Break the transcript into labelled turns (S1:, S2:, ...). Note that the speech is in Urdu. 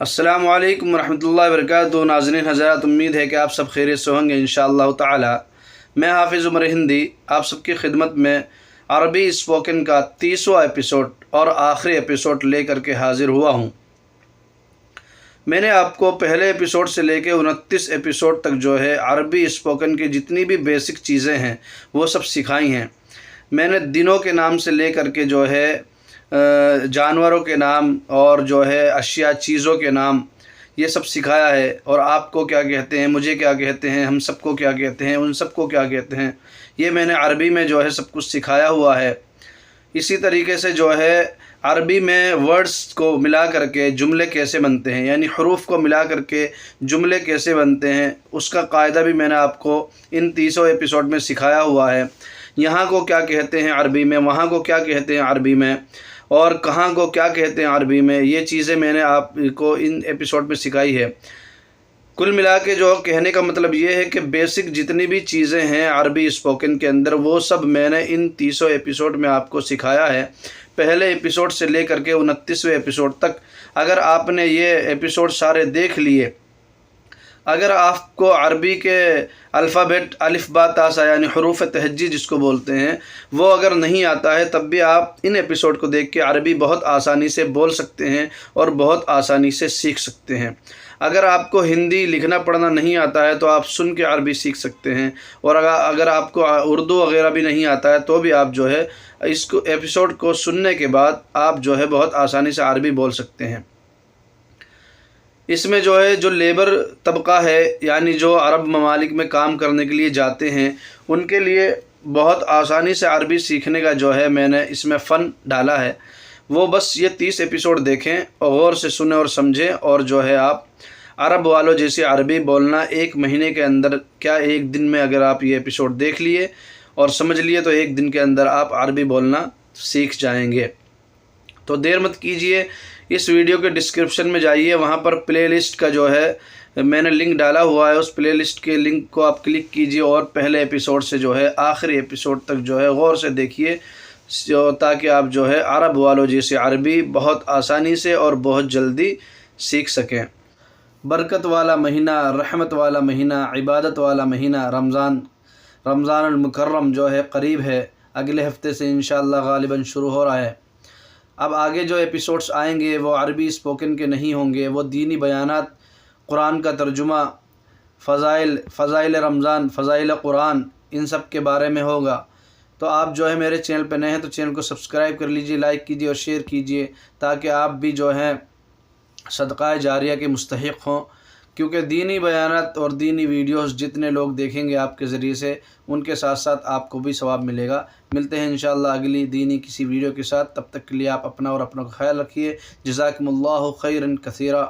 S1: السلام علیکم ورحمۃ اللہ وبرکاتہ۔ ناظرین حضرات، امید ہے کہ آپ سب خیریت سے ہوں گے انشاءاللہ تعالی۔ میں حافظ عمر ہندی آپ سب کی خدمت میں عربی اسپوکن کا 30واں ایپیسوڈ اور آخری ایپیسوڈ لے کر کے حاضر ہوا ہوں۔ میں نے آپ کو پہلے ایپیسوڈ سے لے کے 29 ایپیسوڈ تک جو ہے عربی اسپوکن کی جتنی بھی بیسک چیزیں ہیں وہ سب سکھائی ہیں۔ میں نے دنوں کے نام سے لے کر کے جو ہے جانوروں کے نام اور جو ہے اشیاء چیزوں کے نام یہ سب سکھایا ہے، اور آپ کو کیا کہتے ہیں، مجھے کیا کہتے ہیں، ہم سب کو کیا کہتے ہیں، ان سب کو کیا کہتے ہیں، یہ میں نے عربی میں جو ہے سب کچھ سکھایا ہوا ہے۔ اسی طریقے سے جو ہے عربی میں ورڈز کو ملا کر کے جملے کیسے بنتے ہیں، یعنی حروف کو ملا کر کے جملے کیسے بنتے ہیں، اس کا قاعدہ بھی میں نے آپ کو ان 30 ایپیسوڈ میں سکھایا ہوا ہے۔ یہاں کو کیا کہتے ہیں عربی میں، وہاں کو کیا کہتے ہیں عربی میں، اور کہاں کو کیا کہتے ہیں عربی میں، یہ چیزیں میں نے آپ کو ان ایپیسوڈ میں سکھائی ہے۔ کل ملا کے جو کہنے کا مطلب یہ ہے کہ بیسک جتنی بھی چیزیں ہیں عربی اسپوکن کے اندر وہ سب میں نے ان 30 ایپیسوڈ میں آپ کو سکھایا ہے، پہلے ایپیسوڈ سے لے کر کے 29ویں ایپیسوڈ تک۔ اگر آپ نے یہ ایپیسوڈ سارے دیکھ لیے، اگر آپ کو عربی کے الفابیٹ الف با تا سا یعنی حروف تہجی جس کو بولتے ہیں وہ اگر نہیں آتا ہے، تب بھی آپ ان ایپیسوڈ کو دیکھ کے عربی بہت آسانی سے بول سکتے ہیں اور بہت آسانی سے سیکھ سکتے ہیں۔ اگر آپ کو ہندی لکھنا پڑھنا نہیں آتا ہے تو آپ سن کے عربی سیکھ سکتے ہیں، اور اگر آپ کو اردو وغیرہ بھی نہیں آتا ہے تو بھی آپ جو ہے اس کو ایپیسوڈ کو سننے کے بعد آپ جو ہے بہت آسانی سے عربی بول سکتے ہیں۔ اس میں جو ہے جو لیبر طبقہ ہے، یعنی جو عرب ممالک میں کام کرنے کے لیے جاتے ہیں، ان کے لیے بہت آسانی سے عربی سیکھنے کا جو ہے میں نے اس میں فن ڈالا ہے۔ وہ بس یہ 30 ایپیسوڈ دیکھیں اور غور سے سنیں اور سمجھیں، اور جو ہے آپ عرب والوں جیسے عربی بولنا 1 مہینے کے اندر، کیا 1 دن میں اگر آپ یہ ایپیسوڈ دیکھ لیے اور سمجھ لیے تو 1 دن کے اندر آپ عربی بولنا سیکھ جائیں گے۔ تو دیر مت کیجئے، اس ویڈیو کے ڈسکرپشن میں جائیے، وہاں پر پلے لسٹ کا جو ہے میں نے لنک ڈالا ہوا ہے، اس پلے لسٹ کے لنک کو آپ کلک کیجئے اور پہلے ایپیسوڈ سے جو ہے آخری ایپیسوڈ تک جو ہے غور سے دیکھیے، تاکہ آپ جو ہے عرب والوں جیسے عربی بہت آسانی سے اور بہت جلدی سیکھ سکیں۔ برکت والا مہینہ، رحمت والا مہینہ، عبادت والا مہینہ رمضان المکرم جو ہے قریب ہے، اگلے ہفتے سے انشاءاللہ غالباً شروع ہو رہا ہے۔ اب آگے جو ایپیسوڈز آئیں گے وہ عربی اسپوکن کے نہیں ہوں گے، وہ دینی بیانات، قرآن کا ترجمہ، فضائل رمضان، فضائل قرآن، ان سب کے بارے میں ہوگا۔ تو آپ جو ہے میرے چینل پہ نئے ہیں تو چینل کو سبسکرائب کر لیجئے، لائک کیجئے اور شیئر کیجئے، تاکہ آپ بھی جو ہیں صدقہ جاریہ کے مستحق ہوں، کیونکہ دینی بیانات اور دینی ویڈیوز جتنے لوگ دیکھیں گے آپ کے ذریعے سے، ان کے ساتھ ساتھ آپ کو بھی ثواب ملے گا۔ ملتے ہیں انشاءاللہ اگلی دینی کسی ویڈیو کے ساتھ، تب تک کے لیے آپ اپنا اور اپنوں کا خیال رکھیے۔ جزاکم اللہ خیرا کثیرا۔